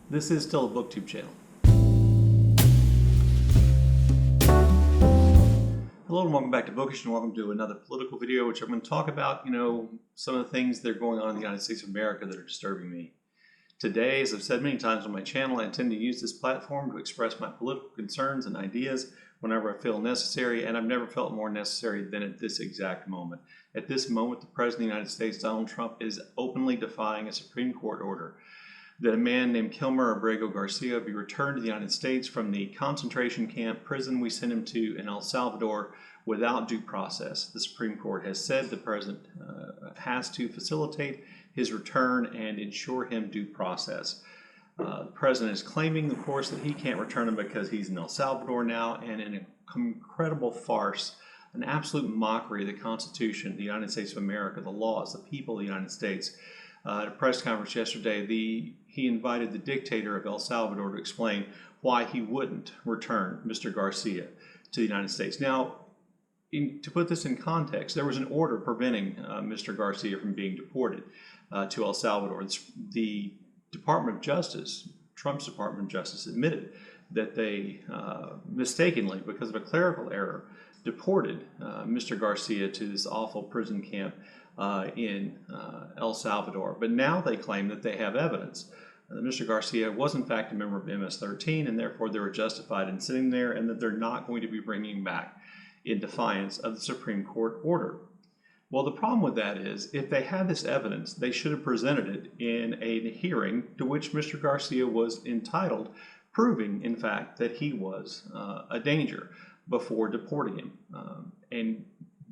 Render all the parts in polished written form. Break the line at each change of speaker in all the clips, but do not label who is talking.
This is still a booktube channel. Hello and welcome back to Bookish, and welcome to another political video, which I'm going to talk about, some of the things that are going on in the United States of America that are disturbing me. Today, as I've said many times on my channel, I intend to use this platform to express my political concerns and ideas whenever I feel necessary, and I've never felt more necessary than at this exact moment. At this moment, the President of the United States, Donald Trump, is openly defying a Supreme Court order that a man named Kilmer Abrego Garcia be returned to the United States from the concentration camp prison we sent him to in El Salvador without due process. The Supreme Court has said the President has to facilitate his return and ensure him due process. The President is claiming, of course, that he can't return him because he's in El Salvador now, and in an incredible farce, an absolute mockery of the Constitution of the United States of America, the laws, the people of the United States. At a press conference yesterday, he invited the dictator of El Salvador to explain why he wouldn't return Mr. Garcia to the United States. Now, to put this in context, there was an order preventing Mr. Garcia from being deported to El Salvador. The Department of Justice, Trump's Department of Justice, admitted that they mistakenly, because of a clerical error, deported Mr. Garcia to this awful prison camp in El Salvador. But now they claim that they have evidence that Mr. Garcia was in fact a member of MS-13, and therefore they were justified in sitting there, and that they're not going to be bringing him back in defiance of the Supreme Court order. Well, the problem with that is, if they had this evidence, they should have presented it in a hearing to which Mr. Garcia was entitled, proving, in fact, that he was a danger before deporting him and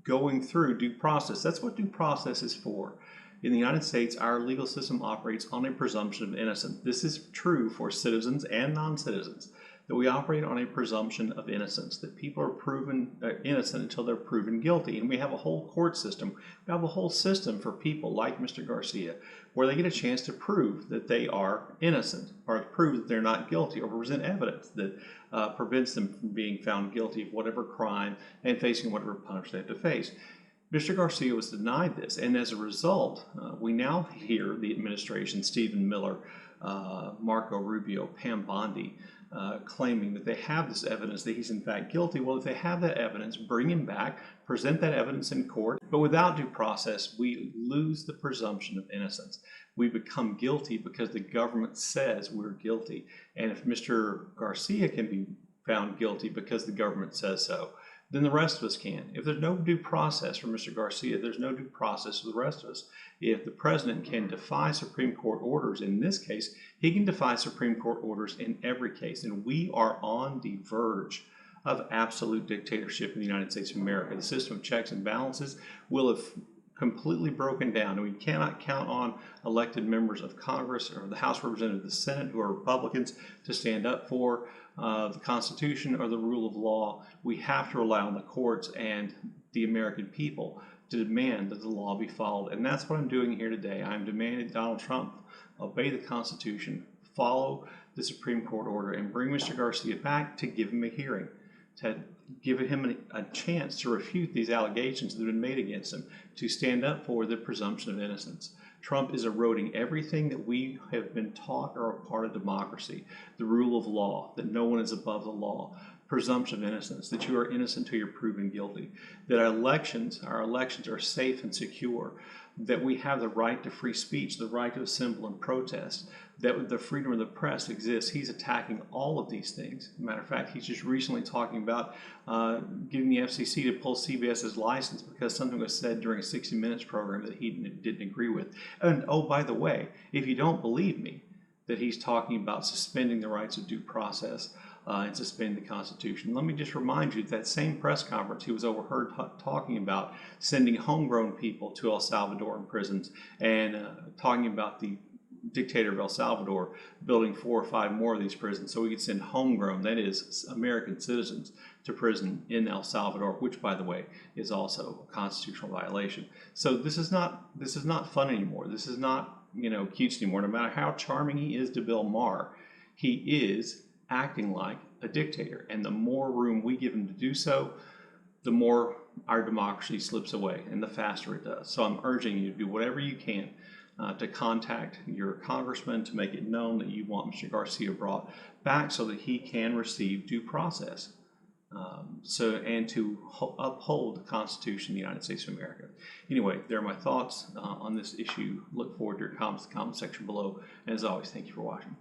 going through due process. That's what due process is for. In the United States, our legal system operates on a presumption of innocence. This is true for citizens and non-citizens, that we operate on a presumption of innocence, that people are proven innocent until they're proven guilty. And we have a whole court system, we have a whole system for people like Mr. Garcia, where they get a chance to prove that they are innocent, or prove that they're not guilty, or present evidence that prevents them from being found guilty of whatever crime and facing whatever punishment they have to face. Mr. Garcia was denied this, and as a result, we now hear the administration, Stephen Miller, Marco Rubio, Pam Bondi, claiming that they have this evidence that he's in fact guilty. Well, if they have that evidence, bring him back, present that evidence in court, but without due process, we lose the presumption of innocence. We become guilty because the government says we're guilty. And if Mr. Garcia can be found guilty because the government says so, then the rest of us can. If there's no due process for Mr. Garcia, there's no due process for the rest of us. If the president can defy Supreme Court orders in this case, he can defy Supreme Court orders in every case. And we are on the verge of absolute dictatorship in the United States of America. The system of checks and balances will have completely broken down, and we cannot count on elected members of Congress or the House of Representatives, the Senate, who are Republicans, to stand up for the Constitution or the rule of law. We have to rely on the courts and the American people to demand that the law be followed. And that's what I'm doing here today. I'm demanding Donald Trump obey the Constitution, follow the Supreme Court order, and bring Mr. Garcia back to give him a hearing, to give him a chance to refute these allegations that have been made against him, to stand up for the presumption of innocence. Trump is eroding everything that we have been taught are a part of democracy: the rule of law, that no one is above the law, presumption of innocence, that you are innocent until you're proven guilty, that our elections are safe and secure, that we have the right to free speech, the right to assemble and protest, that the freedom of the press exists. He's attacking all of these things. As a matter of fact, he's just recently talking about getting the FCC to pull CBS's license because something was said during a 60 Minutes program that he didn't agree with. And oh, by the way, if you don't believe me that he's talking about suspending the rights of due process and suspending the Constitution, let me just remind you that same press conference he was overheard talking about sending homegrown people to El Salvador in prisons, and talking about the dictator of El Salvador building 4 or 5 more of these prisons so we could send homegrown, that is, American citizens, to prison in El Salvador, which, by the way, is also a constitutional violation. So this is not fun anymore. This is not cute anymore. No matter how charming he is to Bill Maher, he is acting like a dictator, and the more room we give him to do so, the more our democracy slips away and the faster it does. So I'm urging you to do whatever you can to contact your congressman to make it known that you want Mr. Garcia brought back so that he can receive due process. And to uphold the Constitution of the United States of America. Anyway, there are my thoughts on this issue. Look forward to your comments in the comment section below. And as always, thank you for watching.